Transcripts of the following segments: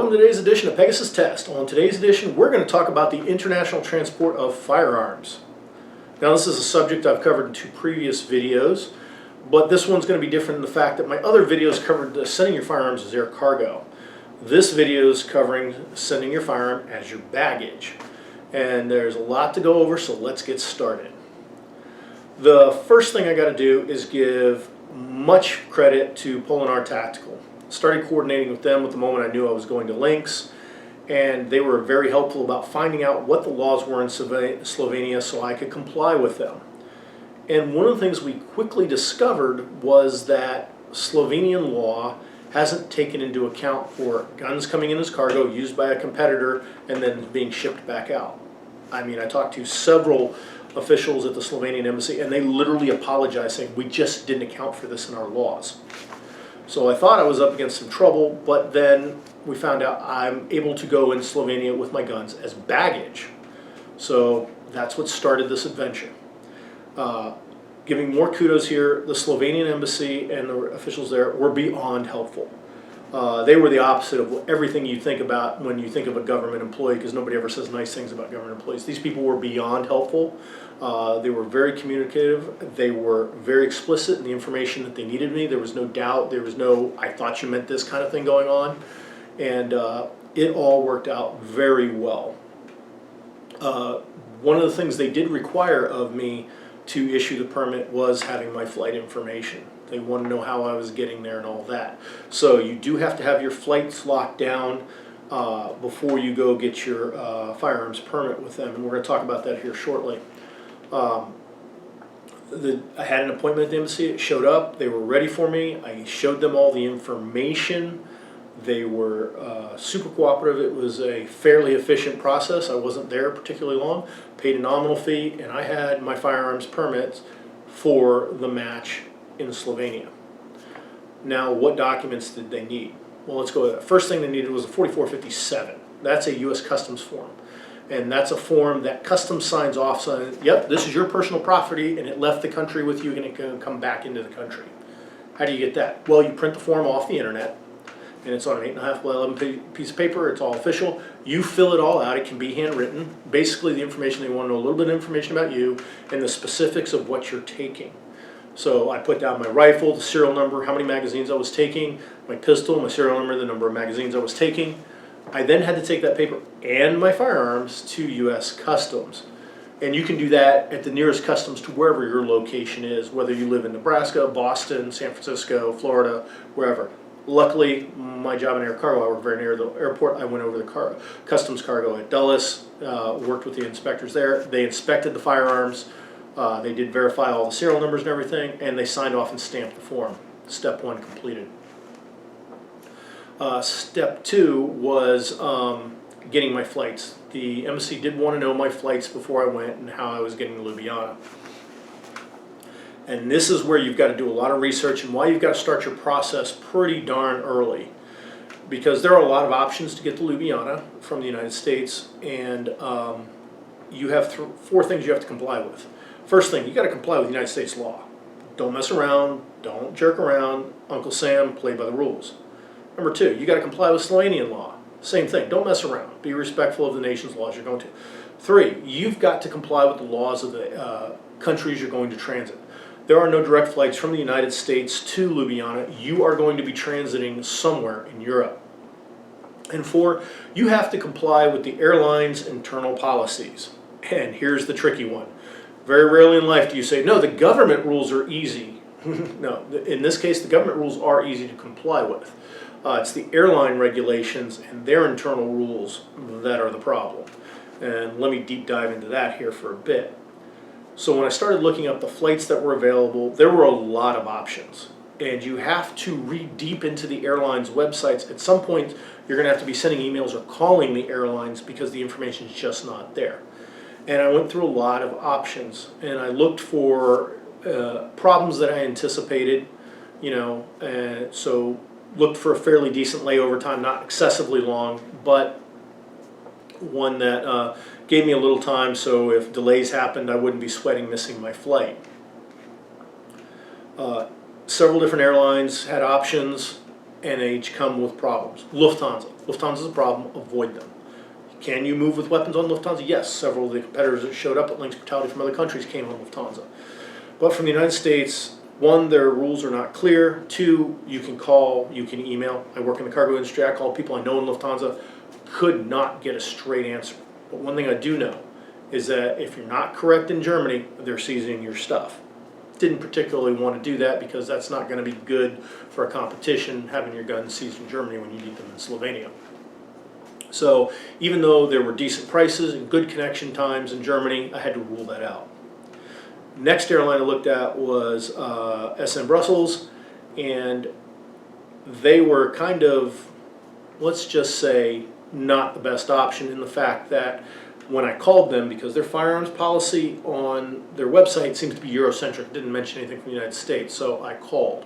Welcome to today's edition of Pegasus Test. On today's edition, we're going to talk about the international transport of firearms. Now, this is a subject I've covered in two previous videos, but this one's going to be different in the fact that my other videos covered sending your firearms as air cargo. This video is covering sending your firearm as your baggage. And there's a lot to go over, so let's get started. The first thing I got to do is give much credit to Polinar Tactical. Started coordinating with them at the moment I knew I was going to Lynx, and they were very helpful about finding out what the laws were in Slovenia so I could comply with them. And one of the things we quickly discovered was that Slovenian law hasn't taken into account for guns coming in as cargo used by a competitor and then being shipped back out. I mean, I talked to several officials at the Slovenian embassy and they literally apologized saying, we just didn't account for this in our laws. So I thought I was up against some trouble, but then we found out I'm able to go in Slovenia with my guns as baggage. So that's what started this adventure. Giving more kudos here, the Slovenian embassy and the officials there were beyond helpful. They were the opposite of everything you think about when you think of a government employee, because nobody ever says nice things about government employees. These people were beyond helpful. They were very communicative. They were very explicit in the information that they needed me. There was no doubt. There was no, I thought you meant this kind of thing going on. And it all worked out very well. One of the things they did require of me to issue the permit was having my flight information. They want to know how I was getting there and all that. So you do have to have your flights locked down before you go get your firearms permit with them, and we're going to talk about that here shortly. I had an appointment at the embassy. It showed up. They were ready for me. I showed them all the information. They were super cooperative. It was a fairly efficient process. I wasn't there particularly long. Paid a nominal fee, and I had my firearms permits for the match in Slovenia. Now, what documents did they need? Well, let's go with that. First thing they needed was a 4457. That's a U.S. Customs form. And that's a form that Customs signs off saying, yep, this is your personal property, and it left the country with you, and it can come back into the country. How do you get that? Well, you print the form off the internet, and it's on an 8.5 by 11 piece of paper. It's all official. You fill it all out. It can be handwritten. Basically, the information, they want to know a little bit of information about you and the specifics of what you're taking. So I put down my rifle, the serial number, how many magazines I was taking, my pistol, my serial number, the number of magazines I was taking. I then had to take that paper and my firearms to U.S. Customs. And you can do that at the nearest customs to wherever your location is, whether you live in Nebraska, Boston, San Francisco, Florida, wherever. Luckily, my job in air cargo, I worked very near the airport. I went over the customs cargo at Dulles, worked with the inspectors there. They inspected the firearms. They did verify all the serial numbers and everything, and they signed off and stamped the form. Step one completed. Step two was getting my flights. The embassy did want to know my flights before I went and how I was getting to Ljubljana. And this is where you've got to do a lot of research and why you've got to start your process pretty darn early. Because there are a lot of options to get to Ljubljana from the United States, and you have four things you have to comply with. First thing, you got to comply with United States law. Don't mess around, don't jerk around, Uncle Sam, play by the rules. Number two, you got to comply with Slovenian law. Same thing, don't mess around. Be respectful of the nation's laws you're going to. Three, you've got to comply with the laws of the countries you're going to transit. There are no direct flights from the United States to Ljubljana. You are going to be transiting somewhere in Europe. And four, you have to comply with the airline's internal policies. And here's the tricky one. Very rarely in life do you say, no, the government rules are easy. No, in this case, the government rules are easy to comply with. It's the airline regulations and their internal rules that are the problem. And let me deep dive into that here for a bit. So when I started looking up the flights that were available, there were a lot of options. And you have to read deep into the airlines' websites. At some point, you're going to have to be sending emails or calling the airlines because the information is just not there. And I went through a lot of options, and I looked for problems that I anticipated, so looked for a fairly decent layover time, not excessively long, but one that gave me a little time so if delays happened, I wouldn't be sweating missing my flight. Several different airlines had options, and they each come with problems. Lufthansa, Lufthansa's a problem, avoid them. Can you move with weapons on Lufthansa? Yes, several of the competitors that showed up at Lynx Brutality from other countries came on Lufthansa. But from the United States, one, their rules are not clear. Two, you can call, you can email. I work in the cargo industry. I call people I know in Lufthansa, could not get a straight answer. But one thing I do know is that if you're not correct in Germany, they're seizing your stuff. Didn't particularly want to do that because that's not going to be good for a competition, having your guns seized in Germany when you need them in Slovenia. So even though there were decent prices and good connection times in Germany, I had to rule that out. Next airline I looked at was SN Brussels, and they were kind of, let's just say, not the best option in the fact that when I called them, because their firearms policy on their website seems to be Eurocentric, didn't mention anything from the United States, so I called.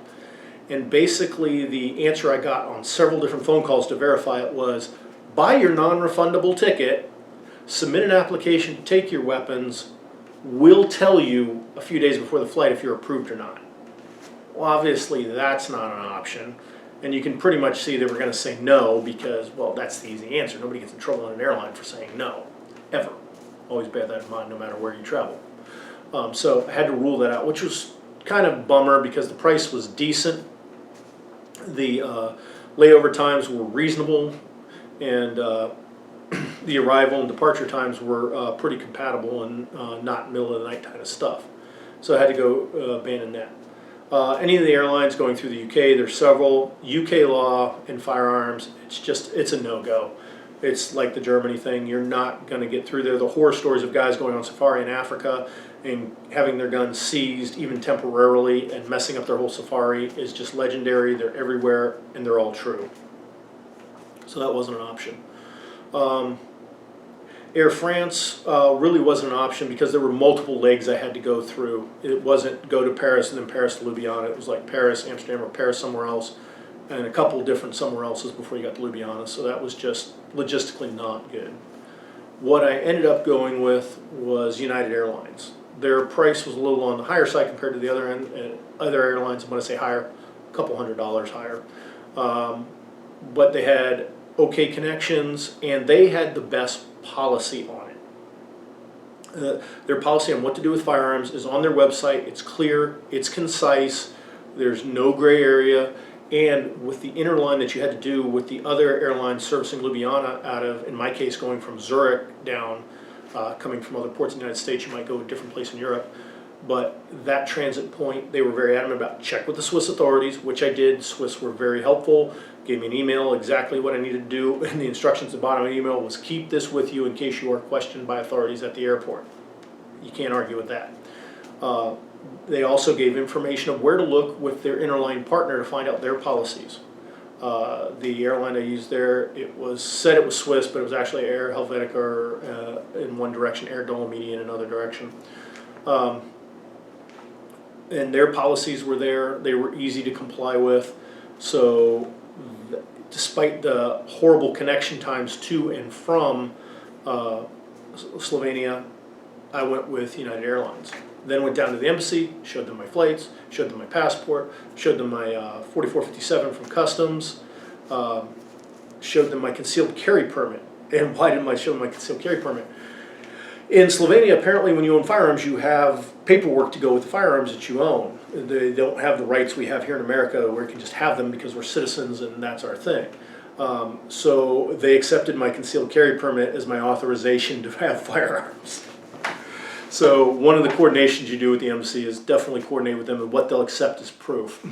And basically the answer I got on several different phone calls to verify it was, buy your non-refundable ticket, submit an application to take your weapons, we'll tell you a few days before the flight if you're approved or not. Well, obviously that's not an option. And you can pretty much see they were going to say no because, well, that's the easy answer. Nobody gets in trouble on an airline for saying no, ever. Always bear that in mind no matter where you travel. So I had to rule that out, which was kind of a bummer because the price was decent. The layover times were reasonable, and the arrival and departure times were pretty compatible and not middle of the night kind of stuff. So I had to go abandon that. Any of the airlines going through the UK, there's several. UK law and firearms, it's a no-go. It's like the Germany thing, you're not going to get through there. The horror stories of guys going on safari in Africa and having their guns seized, even temporarily, and messing up their whole safari is just legendary. They're everywhere, and they're all true. So that wasn't an option. Air France really wasn't an option because there were multiple legs I had to go through. It wasn't go to Paris and then Paris to Ljubljana. It was like Paris, Amsterdam, or Paris somewhere else, and a couple different somewhere else's before you got to Ljubljana. So that was just logistically not good. What I ended up going with was United Airlines. Their price was a little on the higher side compared to the other airlines. When I say higher, a couple $100 higher. But they had okay connections, and they had the best policy on it. Their policy on what to do with firearms is on their website. It's clear, it's concise, there's no gray area, and with the interline that you had to do with the other airlines servicing Ljubljana out of, in my case, going from Zurich down, coming from other ports in the United States, you might go to a different place in Europe. But that transit point, they were very adamant about check with the Swiss authorities, which I did. Swiss were very helpful, gave me an email exactly what I needed to do, and the instructions at the bottom of the email was keep this with you in case you are questioned by authorities at the airport. You can't argue with that. They also gave information of where to look with their interline partner to find out their policies. The airline I used there, said it was Swiss, but it was actually Air Helvetica in one direction, Air Dolomiti in another direction. And their policies were there. They were easy to comply with. So despite the horrible connection times to and from Slovenia, I went with United Airlines. Then went down to the embassy, showed them my flights, showed them my passport, showed them my 4457 from customs, showed them my concealed carry permit. And why didn't I show them my concealed carry permit? In Slovenia, apparently when you own firearms, you have paperwork to go with the firearms that you own. They don't have the rights we have here in America where you can just have them because we're citizens and that's our thing. So they accepted my concealed carry permit as my authorization to have firearms. So one of the coordinations you do with the embassy is definitely coordinate with them and what they'll accept as proof.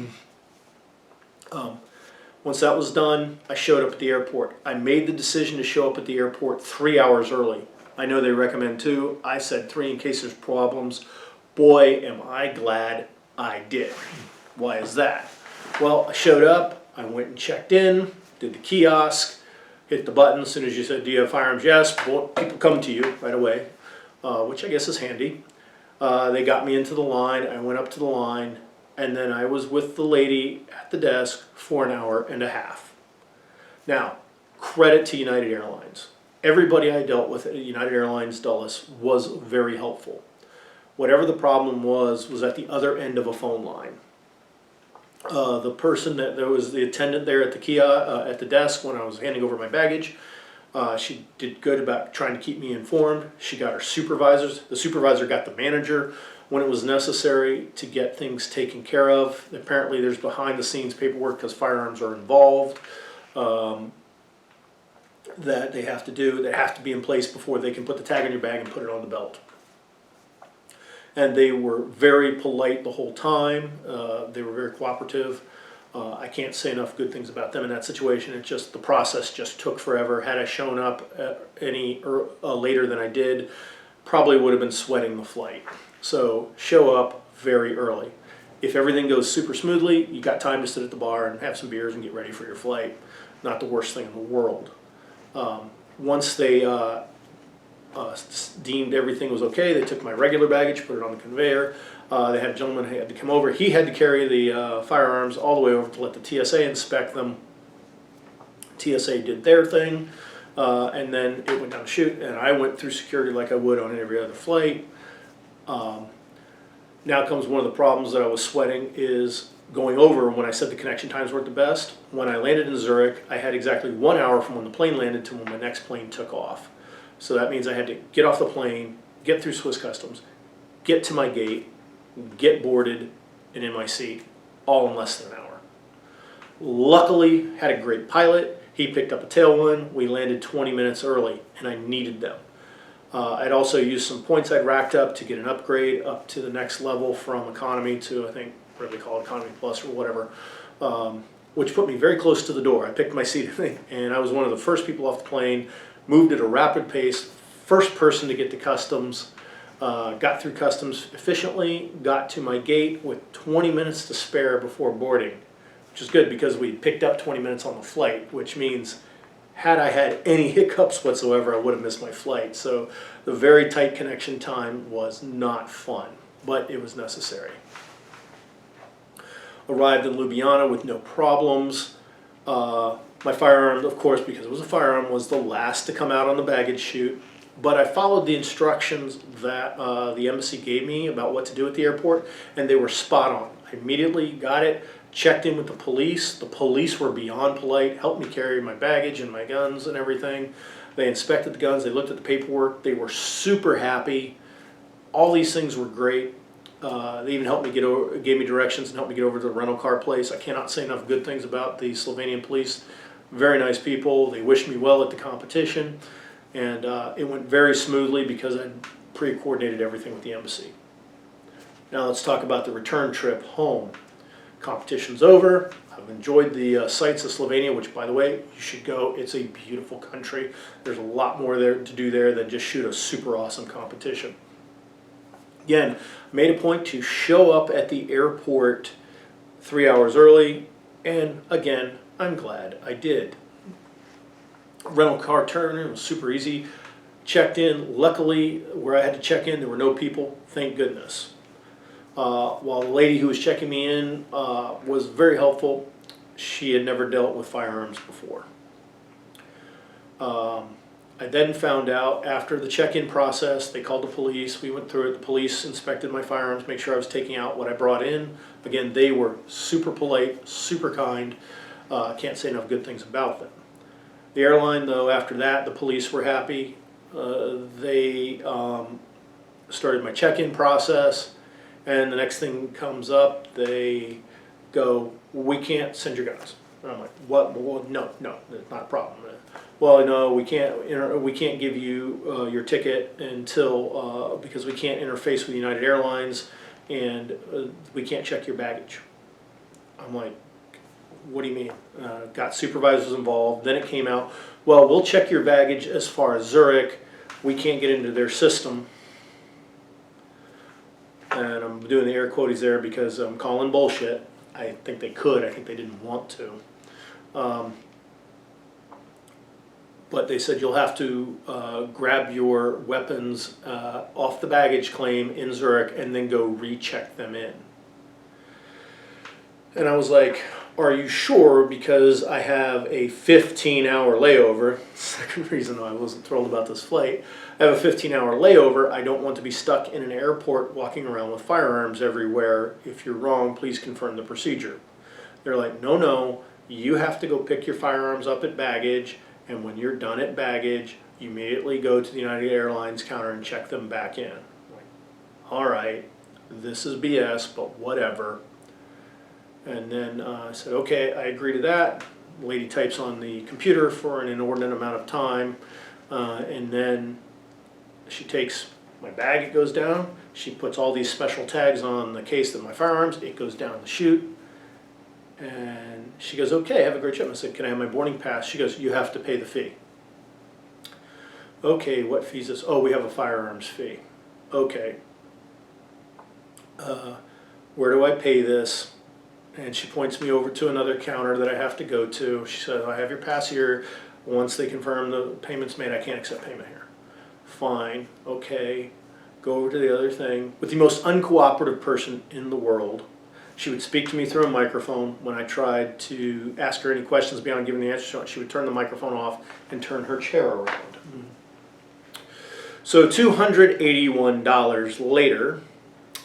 Once that was done, I showed up at the airport. I made the decision to show up at the airport 3 hours early. I know they recommend 2. I said 3 in case there's problems. Boy, am I glad I did. Why is that? Well, I showed up, I went and checked in, did the kiosk, hit the button as soon as you said, do you have firearms? Yes. Well, people come to you right away, which I guess is handy. They got me into the line, I went up to the line, and then I was with the lady at the desk for an hour and a half. Now, credit to United Airlines. Everybody I dealt with at United Airlines Dulles was very helpful. Whatever the problem was at the other end of a phone line. The person there was the attendant there at the kiosk, at the desk when I was handing over my baggage. She did good about trying to keep me informed. She got her supervisors. The supervisor got the manager when it was necessary to get things taken care of. Apparently there's behind the scenes paperwork because firearms are involved that they have to do. They have to be in place before they can put the tag on your bag and put it on the belt. And they were very polite the whole time. They were very cooperative. I can't say enough good things about them in that situation. It just, the process just took forever. Had I shown up any later than I did, probably would have been sweating the flight. So show up very early. If everything goes super smoothly, you got time to sit at the bar and have some beers and get ready for your flight. Not the worst thing in the world. Once they deemed everything was okay, they took my regular baggage, put it on the conveyor. They had a gentleman who had to come over. He had to carry the firearms all the way over to let the TSA inspect them. TSA did their thing, and then it went down the chute, and I went through security like I would on every other flight. Now comes one of the problems that I was sweating is going over when I said the connection times weren't the best. When I landed in Zurich, I had exactly 1 hour from when the plane landed to when my next plane took off. So that means I had to get off the plane, get through Swiss Customs, get to my gate, get boarded, and in my seat, all in less than an hour. Luckily, had a great pilot. He picked up a tailwind. We landed 20 minutes early, and I needed them. I'd also used some points I'd racked up to get an upgrade up to the next level from economy to, I think, what do they call it, economy plus or whatever, which put me very close to the door. I picked my seat, and I was one of the first people off the plane, moved at a rapid pace, first person to get to customs, got through customs efficiently, got to my gate with 20 minutes to spare before boarding, which is good because we picked up 20 minutes on the flight, which means had I had any hiccups whatsoever, I would have missed my flight. So the very tight connection time was not fun, but it was necessary. Arrived in Ljubljana with no problems. My firearm, of course, because it was a firearm, was the last to come out on the baggage chute. But I followed the instructions that the embassy gave me about what to do at the airport, and they were spot on. I immediately got it, checked in with the police. The police were beyond polite, helped me carry my baggage and my guns and everything. They inspected the guns, they looked at the paperwork, they were super happy. All these things were great. They even helped me get over, gave me directions and helped me get over to the rental car place. I cannot say enough good things about the Slovenian police. Very nice people. They wished me well at the competition. And it went very smoothly because I pre-coordinated everything with the embassy. Now let's talk about the return trip home. Competition's over. I've enjoyed the sights of Slovenia, which, by the way, you should go. It's a beautiful country. There's a lot more there to do there than just shoot a super awesome competition. Again, made a point to show up at the airport 3 hours early, and again, I'm glad I did. Rental car terminal was super easy. Checked in. Luckily, where I had to check in, there were no people. Thank goodness. While the lady who was checking me in was very helpful, she had never dealt with firearms before. I then found out after the check-in process, they called the police. We went through it. The police inspected my firearms, make sure I was taking out what I brought in. Again, they were super polite, super kind. Can't say enough good things about them. The airline, though, after that, the police were happy. They started my check-in process, and the next thing comes up, they go, we can't send your guns. And I'm like, what? Well, no, that's not a problem. Well, no, we can't give you your ticket until, because we can't interface with United Airlines, and we can't check your baggage. I'm like, what do you mean? Got supervisors involved. Then it came out, well, we'll check your baggage as far as Zurich. We can't get into their system. And I'm doing the air quotes there because I'm calling bullshit. I think they could. I think they didn't want to. But they said you'll have to grab your weapons off the baggage claim in Zurich and then go recheck them in. And I was like, are you sure? Because I have a 15-hour layover. Second reason I wasn't thrilled about this flight. I have a 15-hour layover. I don't want to be stuck in an airport walking around with firearms everywhere. If you're wrong, please confirm the procedure. They're like, no, no, you have to go pick your firearms up at baggage, and when you're done at baggage, you immediately go to the United Airlines counter and check them back in. I'm like, all right, this is BS, but whatever. And then I said, okay, I agree to that. The lady types on the computer for an inordinate amount of time, and then she takes my bag, it goes down. She puts all these special tags on the case of my firearms, it goes down the chute. And she goes, okay, have a great trip. I said, can I have my boarding pass? She goes, you have to pay the fee. Okay, what fee is this? Oh, we have a firearms fee. Okay. Where do I pay this? And she points me over to another counter that I have to go to. She says, I have your pass here. Once they confirm the payment's made, I can't accept payment here. Fine, okay. Go over to the other thing. With the most uncooperative person in the world. She would speak to me through a microphone. When I tried to ask her any questions beyond giving the answer, she would turn the microphone off and turn her chair around. So $281 later,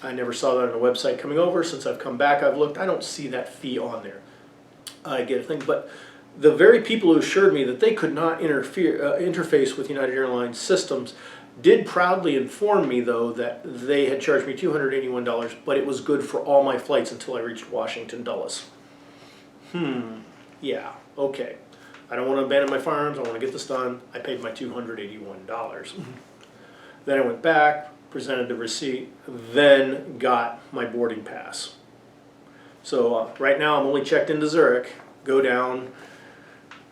I never saw that on the website coming over. Since I've come back, I've looked. I don't see that fee on there. I get a thing, but the very people who assured me that they could not interface with United Airlines systems did proudly inform me, though, that they had charged me $281, but it was good for all my flights until I reached Washington Dulles. Yeah, okay. I don't want to abandon my firearms. I want to get this done. I paid my $281. Then I went back, presented the receipt, then got my boarding pass. So right now I'm only checked into Zurich, go down,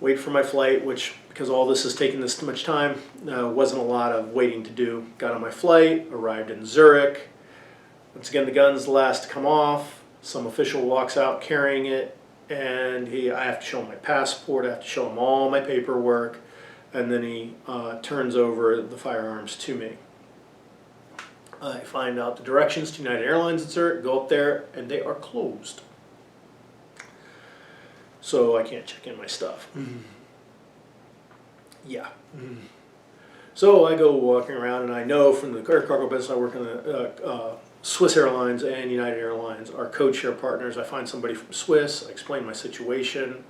wait for my flight, which, because all this has taken this much time, wasn't a lot of waiting to do. Got on my flight, arrived in Zurich. Once again, the gun's the last to come off. Some official walks out carrying it, and I have to show him my passport, I have to show him all my paperwork, and then he turns over the firearms to me. I find out the directions to United Airlines in Zurich, go up there, and they are closed. So I can't check in my stuff. Yeah. So I go walking around, and I know from the air cargo business I work in the Swiss Airlines and United Airlines are code-share partners. I find somebody from Swiss, I explain my situation,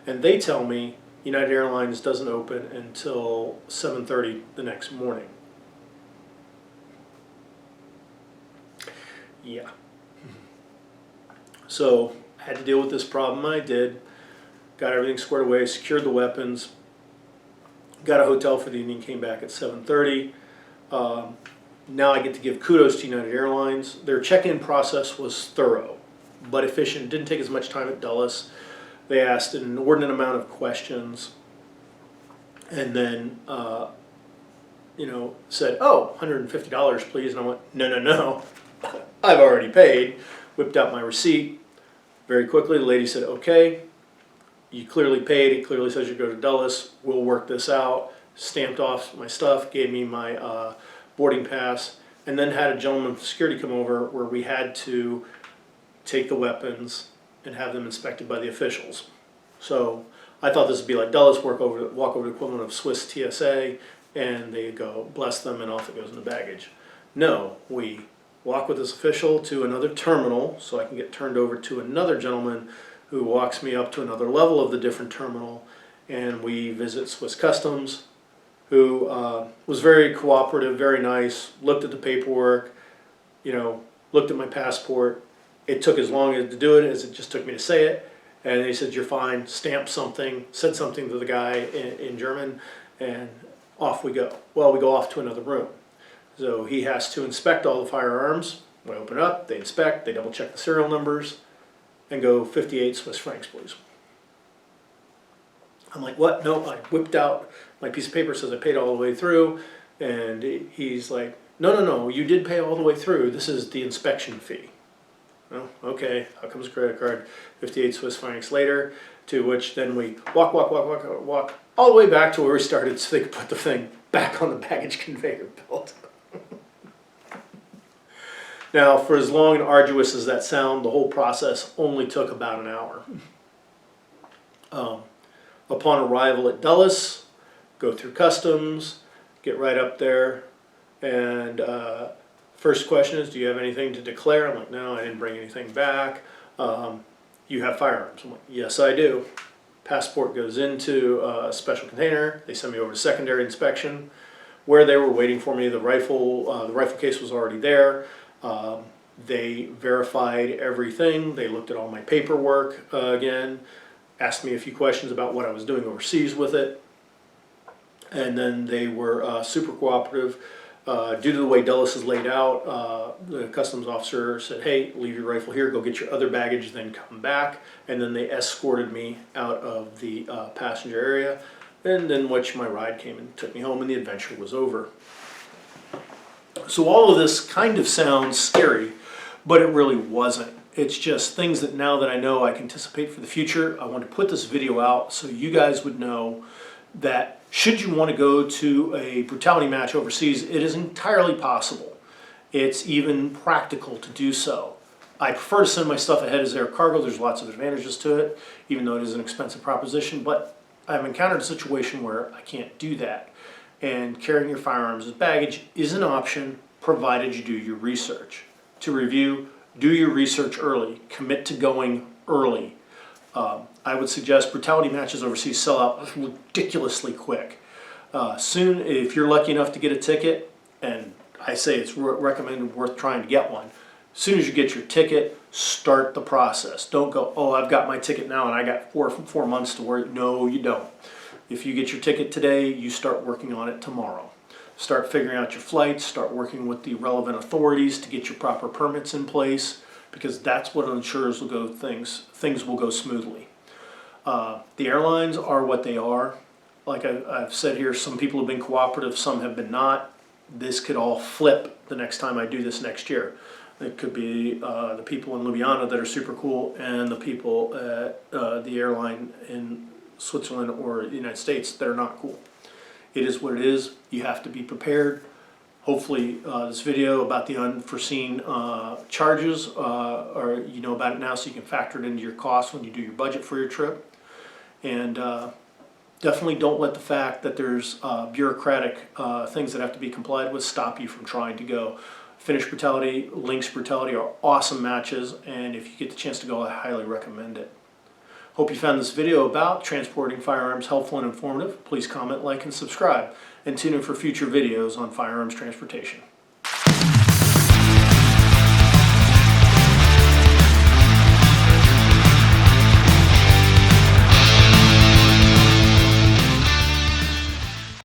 and they tell me United Airlines doesn't open until 7:30 the next morning. Yeah. So I had to deal with this problem. I did. Got everything squared away, secured the weapons, got a hotel for the evening, came back at 7:30. Now I get to give kudos to United Airlines. Their check-in process was thorough, but efficient. Didn't take as much time at Dulles. They asked an inordinate amount of questions, and then said, "Oh, $150, please." And I went, "No, no, no, I've already paid." Whipped out my receipt. Very quickly, the lady said, "Okay, you clearly paid. It clearly says you go to Dulles. We'll work this out." Stamped off my stuff, gave me my boarding pass, and then had a gentleman from security come over where we had to take the weapons and have them inspected by the officials. So I thought this would be like Dulles, walk over the equivalent of Swiss TSA, and they go, bless them, and off it goes in the baggage. No, we walk with this official to another terminal so I can get turned over to another gentleman who walks me up to another level of the different terminal, and we visit Swiss Customs, who was very cooperative, very nice, looked at the paperwork, looked at my passport. It took as long to do it as it just took me to say it, and they said, "You're fine," stamped something, said something to the guy in German, and off we go. Well, we go off to another room. So he has to inspect all the firearms. We open it up, they inspect, they double check the serial numbers, and go 58 Swiss francs, please. I'm like, what? No, I whipped out my piece of paper, says I paid all the way through, and he's like, no, no, no, you did pay all the way through. This is the inspection fee. Oh, okay, how comes a credit card? 58 Swiss francs later, to which then we walk all the way back to where we started so they could put the thing back on the baggage conveyor belt. Now, for as long and arduous as that sound, the whole process only took about an hour. Upon arrival at Dulles, go through customs, get right up there, and first question is, do you have anything to declare? I'm like, no, I didn't bring anything back. You have firearms? I'm like, yes, I do. Passport goes into a special container. They send me over to secondary inspection, where they were waiting for me. The rifle case was already there. They verified everything. They looked at all my paperwork again, asked me a few questions about what I was doing overseas with it, and then they were super cooperative. Due to the way Dulles is laid out, the customs officer said, hey, leave your rifle here, go get your other baggage, then come back. And then they escorted me out of the passenger area, and then my ride came and took me home, and the adventure was over. So all of this kind of sounds scary, but it really wasn't. It's just things that now that I know I can anticipate for the future. I want to put this video out so you guys would know that should you want to go to a brutality match overseas, it is entirely possible. It's even practical to do so. I prefer to send my stuff ahead as air cargo. There's lots of advantages to it, even though it is an expensive proposition, but I've encountered a situation where I can't do that. And carrying your firearms as baggage is an option, provided you do your research. To review, do your research early. Commit to going early. I would suggest brutality matches overseas sell out ridiculously quick. Soon, if you're lucky enough to get a ticket, and I say it's recommended worth trying to get one, as soon as you get your ticket, start the process. Don't go, oh, I've got my ticket now and I got four months to work. No, you don't. If you get your ticket today, you start working on it tomorrow. Start figuring out your flights, start working with the relevant authorities to get your proper permits in place, because that's what ensures things will go smoothly. The airlines are what they are. Like I've said here, some people have been cooperative, some have been not. This could all flip the next time I do this next year. It could be the people in Ljubljana that are super cool, and the people at the airline in Switzerland or the United States that are not cool. It is what it is. You have to be prepared. Hopefully this video about the unforeseen charges, or you know about it now, so you can factor it into your costs when you do your budget for your trip. And definitely don't let the fact that there's bureaucratic things that have to be complied with stop you from trying to go. Finish Brutality, Lynx Brutality are awesome matches, and if you get the chance to go, I highly recommend it. Hope you found this video about transporting firearms helpful and informative. Please comment, like, and subscribe, and tune in for future videos on firearms transportation.